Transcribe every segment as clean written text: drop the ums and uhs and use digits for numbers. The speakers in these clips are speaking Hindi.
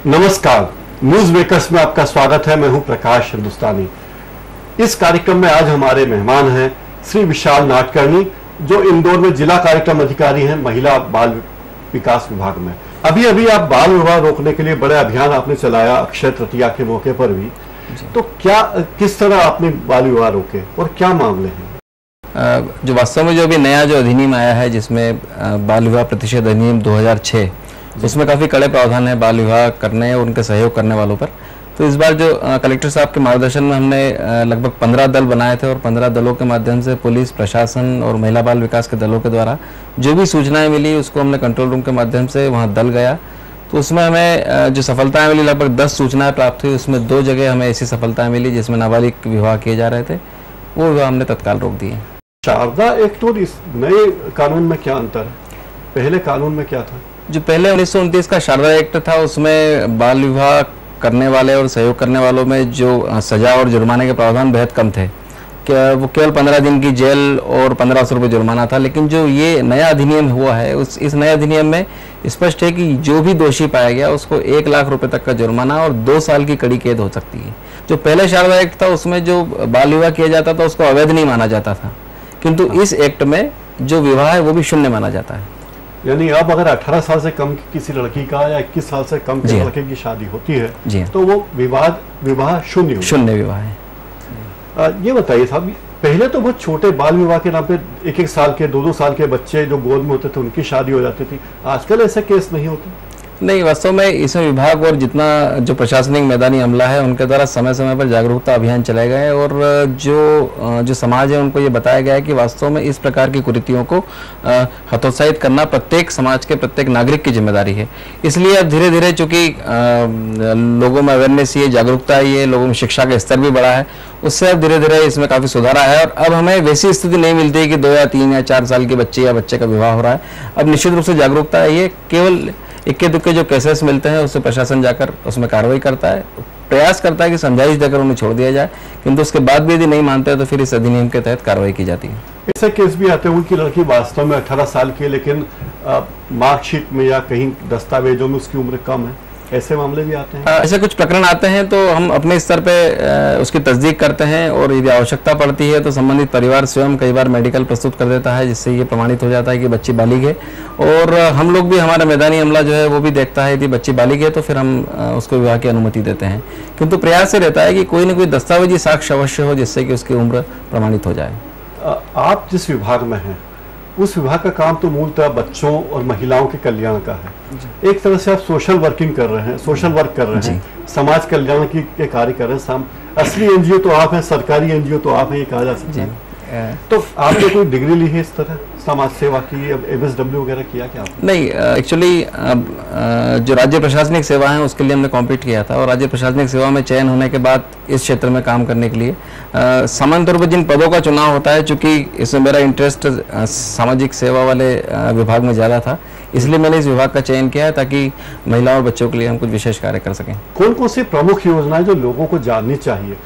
नमस्कार, न्यूज मेकर्स में आपका स्वागत है। मैं हूं प्रकाश हिंदुस्तानी। इस कार्यक्रम में आज हमारे मेहमान हैं श्री विशाल नाडकर्णी, जो इंदौर में जिला कार्यक्रम अधिकारी हैं महिला बाल विकास विभाग में। अभी अभी आप बाल विवाह रोकने के लिए बड़े अभियान आपने चलाया, अक्षय तृतीया के मौके पर भी। तो किस तरह आपने बाल विवाह रोके और क्या मामले हैं? जो वास्तव में जो अभी नया जो अधिनियम आया है, जिसमें बाल विवाह प्रतिषेध अधिनियम 2006, उसमें काफ़ी कड़े प्रावधान है बाल विवाह करने और उनके सहयोग करने वालों पर। तो इस बार जो कलेक्टर साहब के मार्गदर्शन में हमने लगभग 15 दल बनाए थे और 15 दलों के माध्यम से पुलिस प्रशासन और महिला बाल विकास के दलों के द्वारा जो भी सूचनाएं मिली उसको हमने कंट्रोल रूम के माध्यम से वहां दल गया। तो उसमें हमें जो सफलताएं मिली, लगभग 10 सूचनाएं प्राप्त हुई। उसमें 2 जगह हमें ऐसी सफलताएं मिली जिसमें नाबालिग विवाह किए जा रहे थे, वो विवाह हमने तत्काल रोक दिए। शारदा एक्ट और इस नए कानून में क्या अंतर है? पहले कानून में क्या था? जो पहले 1929 का शारदा एक्ट था, उसमें बाल विवाह करने वाले और सहयोग करने वालों में जो सजा और जुर्माने के प्रावधान बेहद कम थे। क्या वो केवल 15 दिन की जेल और 1500 रुपये जुर्माना था। लेकिन जो ये नया अधिनियम हुआ है, इस नए अधिनियम में स्पष्ट है कि जो भी दोषी पाया गया उसको 1 लाख रुपए तक का जुर्माना और 2 साल की कड़ी कैद हो सकती है। जो पहले शारदा एक्ट था उसमें जो बाल विवाह किया जाता था उसको अवैध नहीं माना जाता था, किंतु इस एक्ट में जो विवाह है वो भी शून्य माना जाता है। यानी अब अगर 18 साल से कम की किसी लड़की का या 21 साल से कम के लड़के की शादी होती है तो वो विवाह शून्य विवाह है। ये बताइए साहब, पहले तो बहुत छोटे बाल विवाह के नाम पे 1-1 साल के 2-2 साल के बच्चे जो गोद में होते थे उनकी शादी हो जाती थी। आजकल ऐसे केस नहीं होते। नहीं, वास्तव में इसमें विभाग और जितना जो प्रशासनिक मैदानी अमला है उनके द्वारा समय समय पर जागरूकता अभियान चलाए गए और जो समाज है उनको ये बताया गया है कि वास्तव में इस प्रकार की कुरीतियों को हतोत्साहित करना प्रत्येक समाज के प्रत्येक नागरिक की जिम्मेदारी है। इसलिए अब धीरे धीरे चूंकि लोगों में अवेयरनेस ये जागरूकता है, ये लोगों में शिक्षा का स्तर भी बढ़ा है, उससे अब धीरे धीरे इसमें काफ़ी सुधार आया है। और अब हमें वैसी स्थिति नहीं मिलती है कि 2 या 3 या 4 साल के बच्चे या बच्चे का विवाह हो रहा है। अब निश्चित रूप से जागरूकता है। ये केवल इक्के दुक्के जो केसेस मिलते हैं उससे प्रशासन जाकर उसमें कार्रवाई करता है, प्रयास करता है कि समझाइश देकर उन्हें छोड़ दिया जाए, किंतु उसके बाद भी यदि नहीं मानते हैं तो फिर इस अधिनियम के तहत कार्रवाई की जाती है। ऐसे केस भी आते हैं कि लड़की वास्तव में 18 साल की है लेकिन मार्कशीट में या कहीं दस्तावेजों में उसकी उम्र कम है। ऐसे मामले भी आते हैं। ऐसे कुछ प्रकरण आते हैं तो हम अपने स्तर पे उसकी तस्दीक करते हैं और यदि आवश्यकता पड़ती है तो संबंधित परिवार स्वयं कई बार मेडिकल प्रस्तुत कर देता है, जिससे ये प्रमाणित हो जाता है कि बच्ची बालिग है। और हम लोग भी, हमारा मैदानी अमला जो है वो भी देखता है यदि बच्ची बालिग है तो फिर हम उसको विवाह की अनुमति देते हैं। किंतु प्रयास से रहता है कि कोई न कोई दस्तावेजी साक्ष्य अवश्य हो जिससे कि उसकी उम्र प्रमाणित हो जाए। आप जिस विभाग में हैं उस विभाग का काम तो मूलतः बच्चों और महिलाओं के कल्याण का है। एक तरह से आप सोशल वर्क कर रहे हैं, समाज कल्याण के कार्य कर रहे हैं। असली एनजीओ तो आप हैं, सरकारी एनजीओ तो आप हैं, ये कहा जा सकता है। तो आपने कोई डिग्री ली है इस तरह समाज सेवा की, MSW वगैरह किया क्या आपने? नहीं, एक्चुअली जो राज्य प्रशासनिक सेवा है उसके लिए हमने कॉम्पीट किया था और राज्य प्रशासनिक सेवा में चयन होने के बाद इस क्षेत्र में काम करने के लिए सामान्य तौर पर जिन पदों का चुनाव होता है, चूंकि इसमें मेरा इंटरेस्ट सामाजिक सेवा वाले विभाग में ज़्यादा था, इसलिए मैंने इस विभाग का चयन किया है ताकि महिलाओं और बच्चों के लिए हम कुछ विशेष कार्य कर सकें। कौन कौन सी प्रमुख योजनाएं जो लोगों को जाननी चाहिए?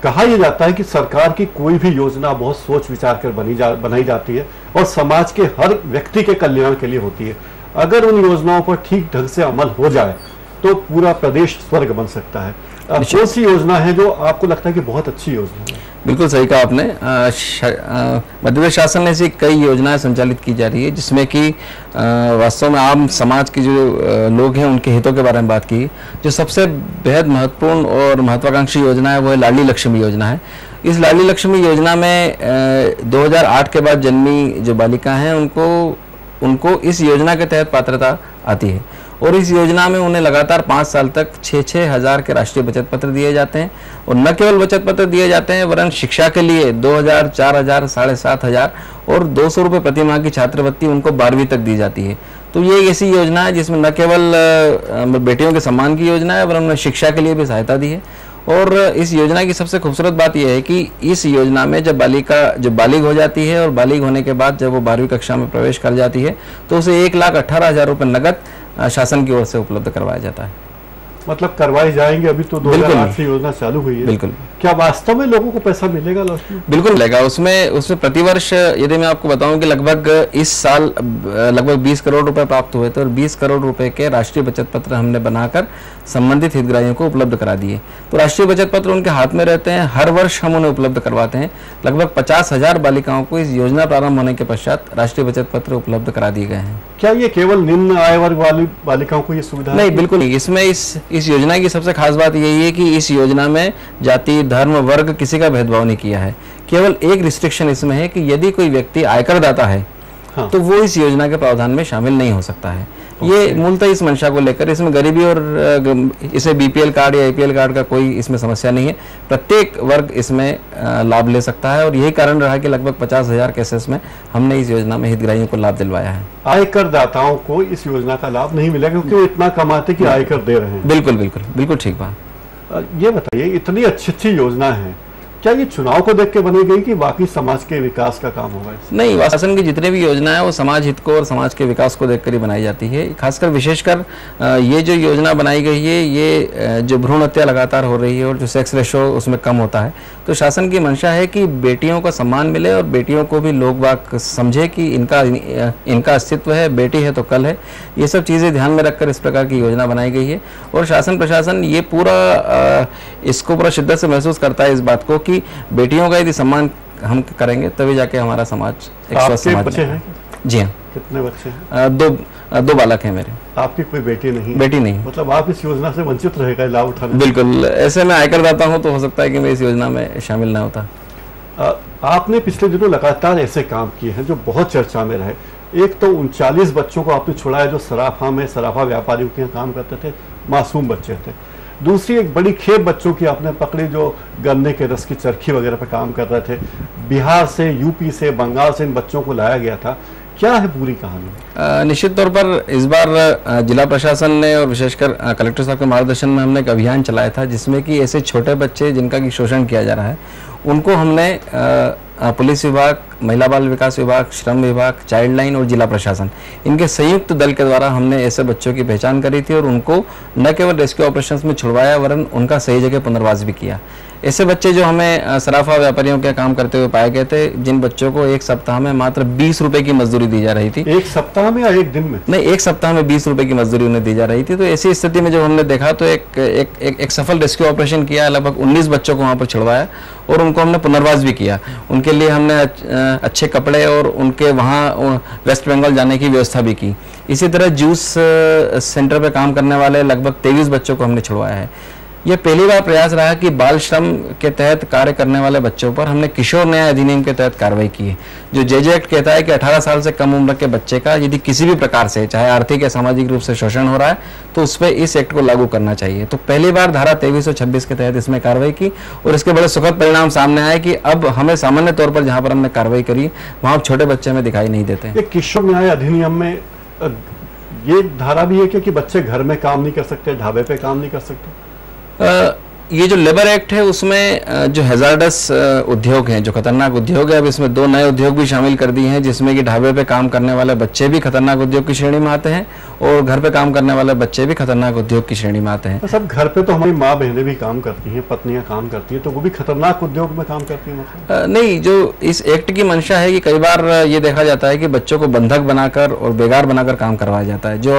कहा यह जाता है कि सरकार की कोई भी योजना बहुत सोच विचार कर बनाई जाती है और समाज के हर व्यक्ति के कल्याण के लिए होती है। अगर उन योजनाओं पर ठीक ढंग से अमल हो जाए तो पूरा प्रदेश स्वर्ग बन सकता है। कौन सी योजना है जो आपको लगता है कि बहुत अच्छी योजना है? बिल्कुल सही कहा आपने। मध्य प्रदेश शासन ने ऐसी कई योजनाएं संचालित की जा रही है जिसमें कि वास्तव में आम समाज के जो लोग हैं उनके हितों के बारे में बात की। जो सबसे बेहद महत्वपूर्ण और महत्वाकांक्षी योजना है वो है लाडली लक्ष्मी योजना है। इस लाडली लक्ष्मी योजना में 2008 के बाद जन्मी जो बालिका हैं उनको इस योजना के तहत पात्रता आती है और इस योजना में उन्हें लगातार 5 साल तक 6-6 हज़ार के राष्ट्रीय बचत पत्र दिए जाते हैं। और न केवल बचत पत्र दिए जाते हैं वरन शिक्षा के लिए 2000, 4000, 7500 और 200 रुपये प्रति माह की छात्रवृत्ति उनको 12वीं तक दी जाती है। तो ये एक ऐसी योजना है जिसमें न केवल बेटियों के सम्मान की योजना है वरन उन्हें शिक्षा के लिए भी सहायता दी है। और इस योजना की सबसे खूबसूरत बात यह है कि इस योजना में जब बालिका बालिग हो जाती है और बालिग होने के बाद जब वो 12वीं कक्षा में प्रवेश कर जाती है तो उसे 1,18,000 रुपये नगद शासन की ओर से उपलब्ध करवाया जाता है। मतलब करवाई जाएंगे। अभी तो 2008 से योजना चालू हुई है। बिल्कुल। क्या वास्तव में लोगों को पैसा मिलेगा लास्ट में? बिल्कुल मिलेगा। उसमें प्रतिवर्ष यदि मैं आपको बताऊं कि लगभग इस साल लगभग 20 करोड़ रुपए प्राप्त हुए थे और 20 करोड़ रुपए के राष्ट्रीय बचत पत्र हमने बनाकर संबंधित हितग्राहियों को उपलब्ध करा दिए। तो राष्ट्रीय बचत पत्र उनके हाथ में रहते हैं, हर वर्ष हम उन्हें उपलब्ध करवाते हैं। लगभग 50,000 बालिकाओं को इस योजना प्रारंभ होने के पश्चात राष्ट्रीय बचत पत्र उपलब्ध करा दिए गए हैं। क्या ये केवल निम्न आय वर्ग वाली बालिकाओं को ये सुविधा नहीं, बिल्कुल नहीं। इसमें इस योजना की सबसे खास बात यही है कि इस योजना में जाति, धर्म, वर्ग किसी का भेदभाव नहीं किया है। केवल एक रिस्ट्रिक्शन इसमें है कि यदि कोई व्यक्ति आयकर दाता है हाँ। तो वो इस योजना के प्रावधान में शामिल नहीं हो सकता है। ये मूलतः इस मंशा को लेकर, इसमें गरीबी और इसे बीपीएल कार्ड या एपीएल कार्ड का कोई इसमें समस्या नहीं है। प्रत्येक वर्ग इसमें लाभ ले सकता है और यही कारण रहा कि लगभग 50,000 केसेस में हमने इस योजना में हितग्राहियों को लाभ दिलवाया है। आयकर दाताओं को इस योजना का लाभ नहीं मिलेगा क्योंकि वो इतना कमाते कि आयकर दे रहे हैं। बिल्कुल बिल्कुल बिल्कुल ठीक बात। ये बताइए, इतनी अच्छी योजना है, क्या ये चुनाव को देख के बनी गई कि बाकी समाज के विकास का काम होगा? नहीं, शासन की जितने भी योजना है वो समाज हित को और समाज के विकास को देखकर ही बनाई जाती है। खासकर विशेषकर ये जो योजना बनाई गई है, ये जो भ्रूण हत्या लगातार हो रही है और जो सेक्स रेशो उसमें कम होता है, तो शासन की मंशा है कि बेटियों का सम्मान मिले और बेटियों को भी लोग बाग समझे कि इनका अस्तित्व है, बेटी है तो कल है। ये सब चीज़ें ध्यान में रखकर इस प्रकार की योजना बनाई गई है और शासन प्रशासन ये इसको पूरा शिद्दत से महसूस करता है इस बात को कि बेटियों का यदि सम्मान हम करेंगे तभी जाके हमारा समाज एक स्वस्थ समाज बनेगा। जी हाँ। कितने बच्चे हैं? दो बालक हैं मेरे। आपकी कोई बेटी नहीं? बेटी नहीं। मतलब आप इस योजना से वंचित रहेगा लाभ उठाने? बिल्कुल। ऐसे में आयकर दाता हूँ तो हो सकता है कि मैं इस योजना में शामिल ना होता। आपने पिछले दिनों लगातार ऐसे काम किए हैं जो बहुत चर्चा में रहे। एक तो 39 बच्चों को आपने छुड़ाया जो सराफा व्यापारियों के यहाँ काम करते थे, मासूम बच्चे थे। दूसरी एक बड़ी खेप बच्चों की आपने पकड़ी जो गन्ने के रस की चरखी वगैरह पर काम कर रहे थे। बिहार से, यूपी से, बंगाल से इन बच्चों को लाया गया था। क्या है पूरी कहानी? निश्चित तौर पर इस बार जिला प्रशासन ने और विशेषकर कलेक्टर साहब के मार्गदर्शन में हमने एक अभियान चलाया था जिसमें कि ऐसे छोटे बच्चे जिनका कि शोषण किया जा रहा है उनको हमने पुलिस विभाग, महिला बाल विकास विभाग, श्रम विभाग, चाइल्ड लाइन और जिला प्रशासन, इनके संयुक्त दल के द्वारा हमने ऐसे बच्चों की पहचान करी थी और उनको न केवल रेस्क्यू ऑपरेशंस में छुड़वाया वरन उनका सही जगह पुनर्वास भी किया। ऐसे बच्चे जो हमें सराफा व्यापारियों के काम करते हुए पाए गए थे, जिन बच्चों को एक सप्ताह में मात्र 20 रुपए की मजदूरी दी जा रही थी। एक सप्ताह में या एक दिन में? नहीं, एक सप्ताह में 20 रुपए की मजदूरी उन्हें दी जा रही थी। तो ऐसी स्थिति में जब हमने देखा तो एक सफल रेस्क्यू ऑपरेशन किया, लगभग 19 बच्चों को वहाँ पर छुड़वाया और उनको हमने पुनर्वास भी किया। उनके लिए हमने अच्छे कपड़े और उनके वहाँ वेस्ट बंगाल जाने की व्यवस्था भी की। इसी तरह जूस सेंटर पर काम करने वाले लगभग 23 बच्चों को हमने छुड़वाया है। यह पहली बार प्रयास रहा कि बाल श्रम के तहत कार्य करने वाले बच्चों पर हमने किशोर न्याय अधिनियम के तहत कार्रवाई की है। जो जेजे एक्ट कहता है कि 18 साल से कम उम्र के बच्चे का यदि किसी भी प्रकार से चाहे आर्थिक या सामाजिक रूप से शोषण हो रहा है तो उस पर इस एक्ट को लागू करना चाहिए। तो पहली बार धारा 2326 के तहत इसमें कार्रवाई की और इसके बड़े सुखद परिणाम सामने आए कि अब हमें सामान्य तौर पर जहाँ पर हमने कार्रवाई करी वहाँ छोटे बच्चे हमें दिखाई नहीं देते। किशोर न्याय अधिनियम में ये धारा भी है कि बच्चे घर में काम नहीं कर सकते, ढाबे पे काम नहीं कर सकते? ये जो लेबर एक्ट है उसमें जो हैजार्डस उद्योग हैं, जो खतरनाक उद्योग है, अब इसमें 2 नए उद्योग भी शामिल कर दिए हैं जिसमें कि ढाबे पे काम करने वाले बच्चे भी खतरनाक उद्योग की श्रेणी में आते हैं और घर पे काम करने वाले बच्चे भी खतरनाक उद्योग की श्रेणी में आते हैं। सब घर पे तो हमारी माँ बहनें भी काम करती हैं, पत्नियां काम करती हैं, तो वो भी खतरनाक उद्योग में काम करती हैं मतलब? नहीं, जो इस एक्ट की मंशा है कि कई बार ये देखा जाता है कि बच्चों को बंधक बनाकर और बेगार बनाकर काम करवाया जाता है। जो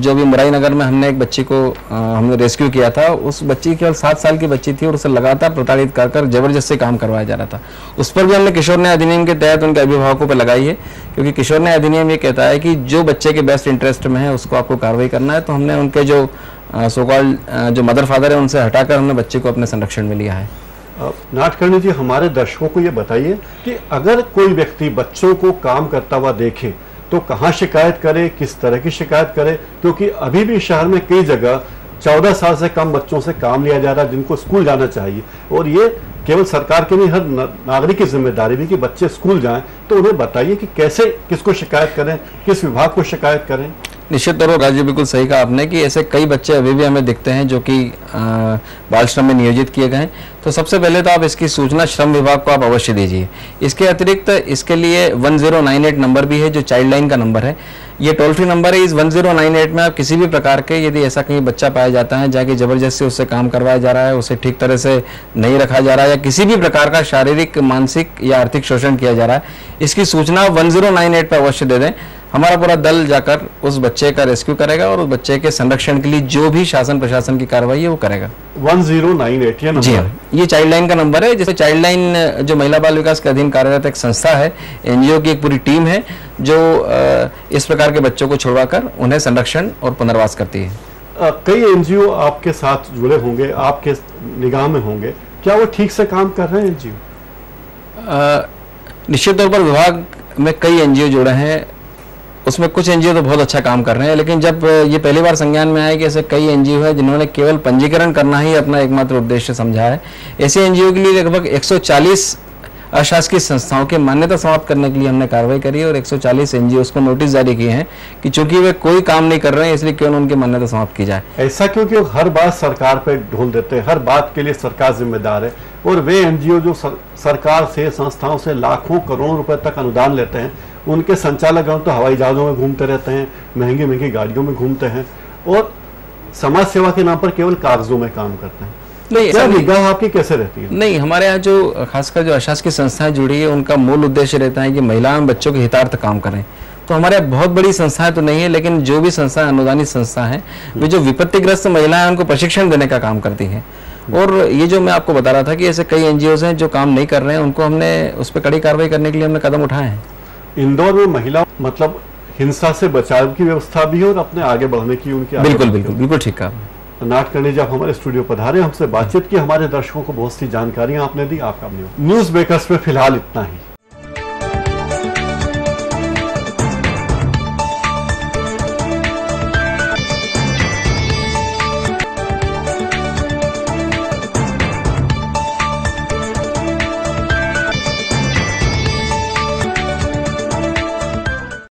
अभी मुराई नगर में हमने एक बच्ची को हमने रेस्क्यू किया था, उस बच्ची केवल 7 साल की बच्ची थी और उसे लगातार प्रताड़ित कर जबरदस्ती काम करवाया जा रहा था। उस पर भी हमने किशोर न्याय अधिनियम के तहत उनके अभिभावकों पर लगाई है क्योंकि किशोर न्याय अधिनियम ये कहता है कि जो बच्चे के बेस्ट इंटरेस्ट में है उसको आपको कार्रवाई करना है। तो हमने उनके जो सो कॉल्ड जो मदर फादर है उनसे हटाकर हमने बच्चे को अपने संरक्षण में लिया है। नाटकर्णी जी, हमारे दर्शकों को ये बताइए कि अगर कोई व्यक्ति बच्चों को काम करता हुआ देखे तो कहाँ शिकायत करे, किस तरह की शिकायत करे? क्योंकि अभी भी शहर में कई जगह 14 साल से कम बच्चों से काम लिया जा रहा है जिनको स्कूल जाना चाहिए और ये केवल सरकार की नहीं, हर नागरिक की जिम्मेदारी भी कि बच्चे स्कूल जाएं। तो उन्हें बताइए कि कैसे, किसको शिकायत करें, किस विभाग को शिकायत करें? निश्चित तौर पर राजू, बिल्कुल सही कहा आपने कि ऐसे कई बच्चे अभी भी हमें दिखते हैं जो कि बाल श्रम में नियोजित किए गए हैं। तो सबसे पहले तो आप इसकी सूचना श्रम विभाग को आप अवश्य दीजिए। इसके अतिरिक्त इसके लिए 1098 नंबर भी है जो चाइल्ड लाइन का नंबर है। ये टोल फ्री नंबर है। इस 1098 में आप किसी भी प्रकार के, यदि ऐसा कहीं बच्चा पाया जाता है जहाँ की जबरदस्ती उससे काम करवाया जा रहा है, उसे ठीक तरह से नहीं रखा जा रहा है, या किसी भी प्रकार का शारीरिक, मानसिक या आर्थिक शोषण किया जा रहा है, इसकी सूचना 1098 पर अवश्य दे दें। हमारा पूरा दल जाकर उस बच्चे का रेस्क्यू करेगा और उस बच्चे के संरक्षण के लिए जो भी शासन प्रशासन की कार्रवाई है वो करेगा। 1098 ये नंबर जी हाँ, ये चाइल्ड लाइन का नंबर है। जिसमें चाइल्ड लाइन जो महिला बाल विकास के अधीन कार्यरत एक संस्था है, एनजीओ की एक पूरी टीम है जो इस प्रकार के बच्चों को छुड़वाकर उन्हें संरक्षण और पुनर्वास करती है। कई एनजीओ आपके साथ जुड़े होंगे, आपके निगाह में होंगे, क्या वो ठीक से काम कर रहे हैं एनजीओ? निश्चित तौर पर विभाग में कई एनजीओ जुड़े हैं, उसमें कुछ एनजीओ तो बहुत अच्छा काम कर रहे हैं, लेकिन जब ये पहली बार संज्ञान में आया कि ऐसे कई एनजीओ है जिन्होंने केवल पंजीकरण करना ही अपना एकमात्र उद्देश्य समझा है, ऐसे एनजीओ के लिए लगभग 140 अशासकीय संस्थाओं की मान्यता समाप्त करने के लिए हमने कार्रवाई करी है और 140 एनजीओ को नोटिस जारी किए हैं कि चूंकि वे कोई काम नहीं कर रहे हैं इसलिए क्यों उनकी मान्यता समाप्त की जाए। ऐसा क्योंकि हर बात सरकार पे ढोल देते हैं, हर बात के लिए सरकार जिम्मेदार है, और वे एनजीओ जो सरकार से, संस्थाओं से लाखों करोड़ों रुपए तक अनुदान लेते हैं, उनके संचालक तो हवाई जहाजों में घूमते रहते हैं, महंगी महंगी गाड़ियों में घूमते हैं और समाज सेवा के नाम पर केवल कागजों में काम करते हैं। नहीं, क्या निगाह आपकी कैसे रहती है? नहीं, हमारे यहाँ जो खासकर जो अशासकीय संस्थाएं जुड़ी है उनका मूल उद्देश्य रहता है कि महिलाओं और बच्चों के हितार्थ काम करें। तो हमारे यहाँ बहुत बड़ी संस्थाएं तो नहीं है, लेकिन जो भी संस्थाएं अनुदानित संस्था हैं वे जो विपत्तिग्रस्त महिलाएं हैं उनको प्रशिक्षण देने का काम करती हैं। और ये जो मैं आपको बता रहा था कि ऐसे कई एनजीओ हैं जो काम नहीं कर रहे हैं, उनको हमने उस पर कड़ी कार्रवाई करने के लिए हमने कदम उठाए हैं। इंदौर में महिला मतलब हिंसा से बचाव की व्यवस्था भी है और अपने आगे बढ़ने की उनकी बिल्कुल बिल्कुल बिल्कुल ठीक कहा। नाटकर्णी जब हमारे स्टूडियो पधारे, हमसे बातचीत की, हमारे दर्शकों को बहुत सी जानकारियां आपने दी, आपका न्यूज मेकर्स में फिलहाल इतना ही।